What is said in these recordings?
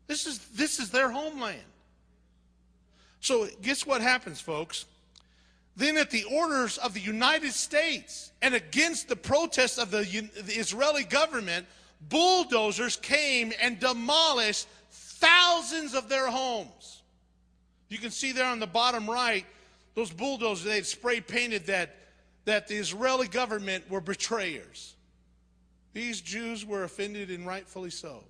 This is their homeland. So guess what happens, folks? Then at the orders of the United States and against the protests of the Israeli government, bulldozers came and demolished thousands of their homes. You can see there on the bottom right, those bulldozers, they had spray painted that the Israeli government were betrayers. These Jews were offended, and rightfully so.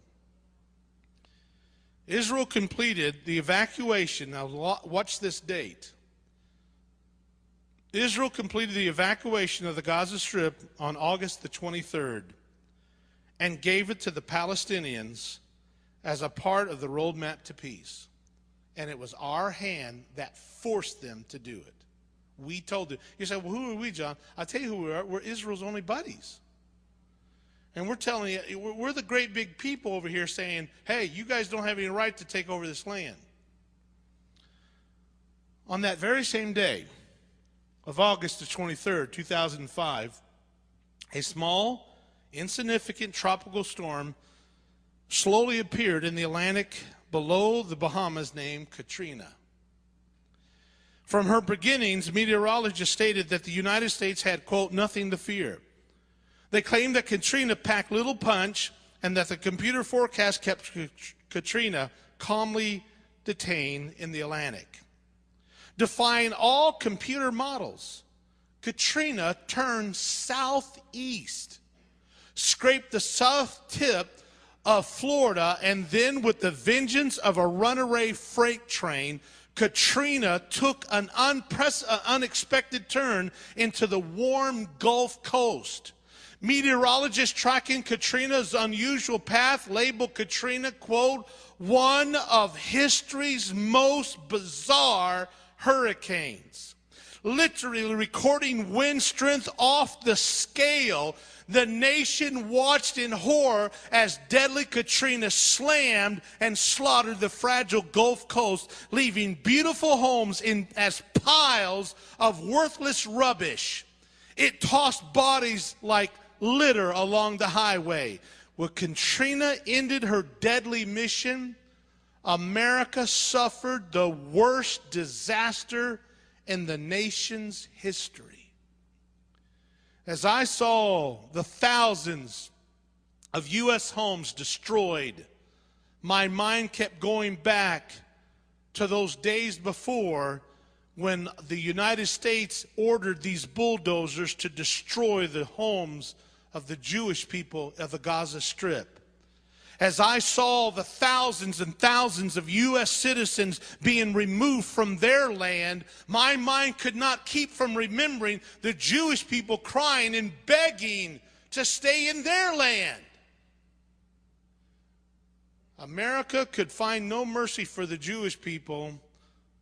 Israel completed the evacuation. Now watch this date. Israel completed the evacuation of the Gaza Strip on August the 23rd and gave it to the Palestinians as a part of the roadmap to peace. And it was our hand that forced them to do it. We told them. You say, well, who are we, John? I'll tell you who we are. We're Israel's only buddies. And we're telling you, we're the great big people over here saying, hey, you guys don't have any right to take over this land. On that very same day of August the 23rd, 2005, a small, insignificant tropical storm slowly appeared in the Atlantic below the Bahamas named Katrina. From her beginnings, meteorologists stated that the United States had, quote, nothing to fear. They claimed that Katrina packed little punch and that the computer forecast kept Katrina calmly detained in the Atlantic. Defying all computer models, Katrina turned southeast, scraped the south tip of Florida, and then with the vengeance of a runaway freight train, Katrina took an unexpected turn into the warm Gulf Coast. Meteorologists tracking Katrina's unusual path labeled Katrina, quote, one of history's most bizarre hurricanes. Literally recording wind strength off the scale, the nation watched in horror as deadly Katrina slammed and slaughtered the fragile Gulf Coast, leaving beautiful homes as piles of worthless rubbish. It tossed bodies like litter along the highway. When Katrina ended her deadly mission, America suffered the worst disaster in the nation's history. As I saw the thousands of U.S. homes destroyed, my mind kept going back to those days before when the United States ordered these bulldozers to destroy the homes of the Jewish people of the Gaza Strip. As I saw the thousands and thousands of U.S. citizens being removed from their land, my mind could not keep from remembering the Jewish people crying and begging to stay in their land. America could find no mercy for the Jewish people,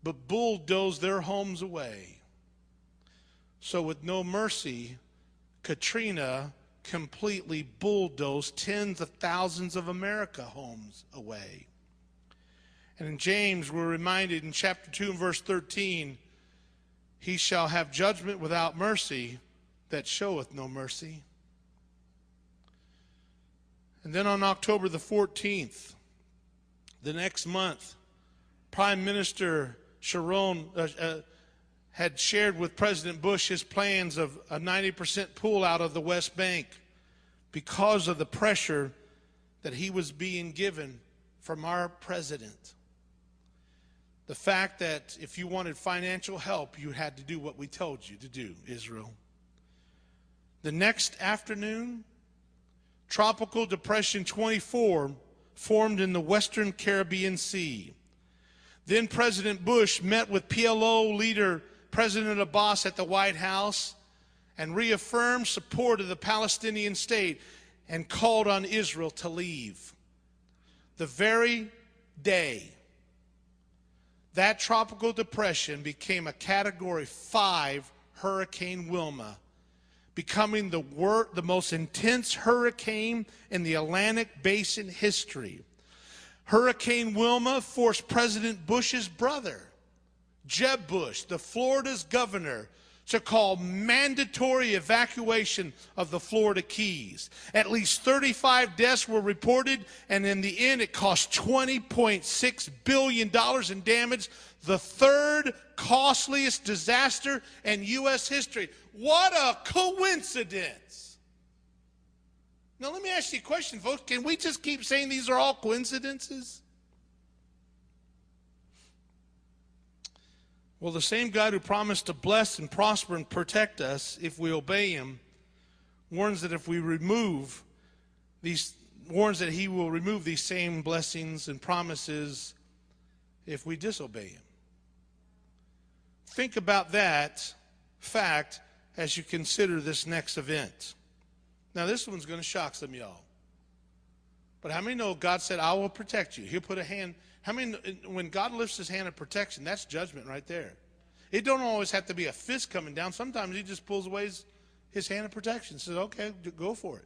but bulldozed their homes away. So with no mercy, Katrina completely bulldozed tens of thousands of America homes away. And in James, we're reminded in chapter 2 and verse 13, he shall have judgment without mercy that showeth no mercy. And then on October the 14th, the next month, Prime Minister Sharon had shared with President Bush his plans of a 90% pull-out of the West Bank because of the pressure that he was being given from our president. The fact that if you wanted financial help, you had to do what we told you to do, Israel. The next afternoon, Tropical Depression 24 formed in the Western Caribbean Sea. Then President Bush met with PLO leader President Abbas at the White House and reaffirmed support of the Palestinian state and called on Israel to leave. The very day that tropical depression became a Category 5 Hurricane Wilma, becoming the most intense hurricane in the Atlantic Basin history. Hurricane Wilma forced President Bush's brother, Jeb Bush, the Florida's governor, to call mandatory evacuation of the Florida Keys. At least 35 deaths were reported, and in the end it cost $20.6 billion in damage, the third costliest disaster in U.S. history. What a coincidence. Now let me ask you a question, folks. Can we just keep saying these are all coincidences? Well, the same God who promised to bless and prosper and protect us if we obey him warns that if we remove these, warns that he will remove these same blessings and promises if we disobey him. Think about that fact as you consider this next event. Now, this one's going to shock some of y'all. But how many know God said, I will protect you? He'll put a hand. How many, when God lifts his hand of protection, that's judgment right there. It don't always have to be a fist coming down. Sometimes he just pulls away his hand of protection. Says, okay, go for it.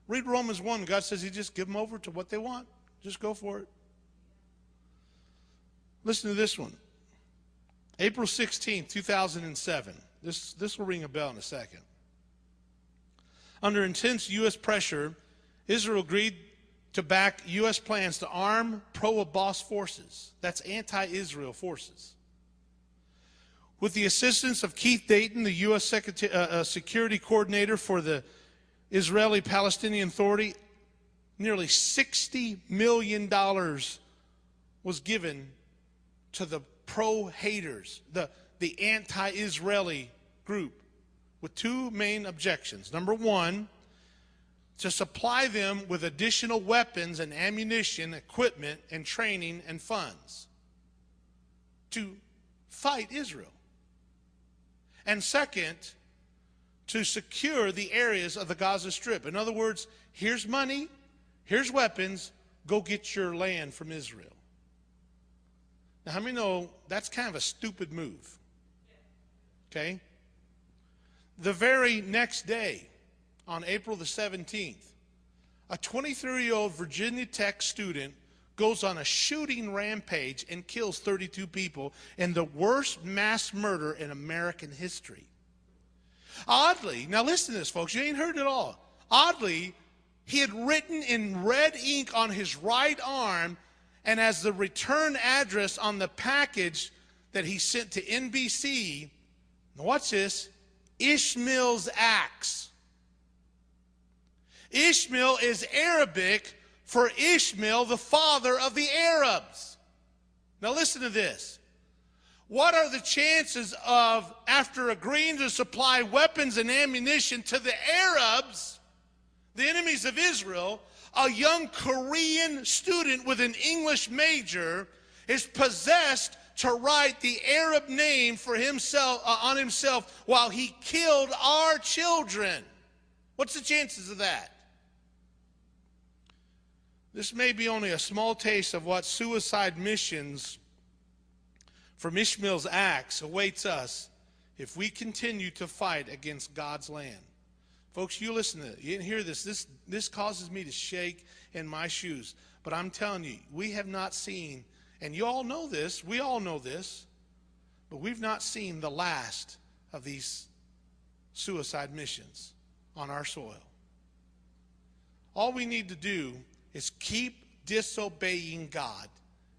Read Romans 1. God says he just give them over to what they want. Just go for it. Listen to this one. April 16, 2007. This will ring a bell in a second. Under intense U.S. pressure, Israel agreed to back U.S. plans to arm pro-Abbas forces. That's anti-Israel forces. With the assistance of Keith Dayton, the U.S. Security Coordinator for the Israeli-Palestinian Authority, nearly $60 million was given to the pro-haters, the anti-Israeli group, with two main objections. Number one, to supply them with additional weapons and ammunition, equipment, and training and funds to fight Israel. And second, to secure the areas of the Gaza Strip. In other words, here's money, here's weapons, go get your land from Israel. Now, how many know that's kind of a stupid move? Okay? The very next day, on April the 17th, a 23-year-old Virginia Tech student goes on a shooting rampage and kills 32 people in the worst mass murder in American history. Oddly, now listen to this, folks, you ain't heard it all. Oddly, he had written in red ink on his right arm, and as the return address on the package that he sent to NBC, now watch this, Ishmael's axe. Ishmael is Arabic for Ishmael, the father of the Arabs. Now listen to this. What are the chances of, after agreeing to supply weapons and ammunition to the Arabs, the enemies of Israel, a young Korean student with an English major is possessed to write the Arab name for himself on himself while he killed our children? What's the chances of that? This may be only a small taste of what suicide missions from Ishmael's axe awaits us if we continue to fight against God's land. Folks, you listen to it. You didn't hear this. This causes me to shake in my shoes. But I'm telling you, we have not seen, and you all know this, we all know this, but we've not seen the last of these suicide missions on our soil. All we need to do is keep disobeying God,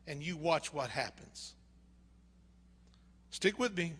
and you watch what happens. Stick with me.